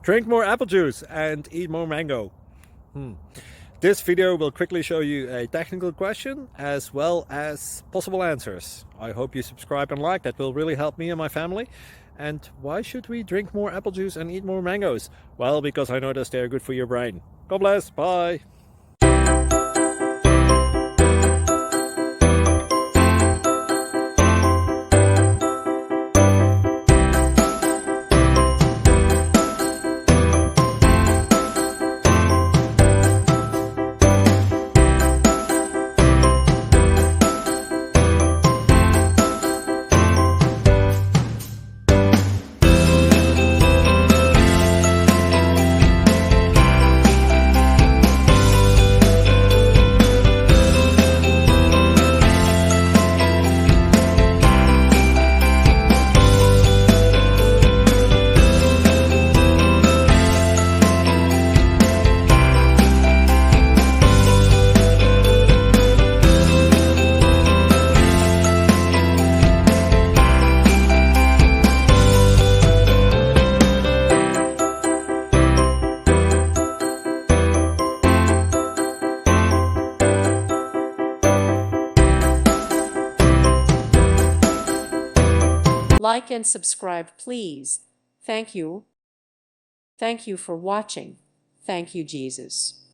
Drink more apple juice and eat more mango. This video will quickly show you a technical question as well as possible answers. I hope you subscribe and like, that will really help me and my family. And why should we drink more apple juice and eat more mangoes? Well, because I noticed they're good for your brain. God bless, bye! Like and subscribe, please. Thank you. Thank you for watching. Thank you, Jesus.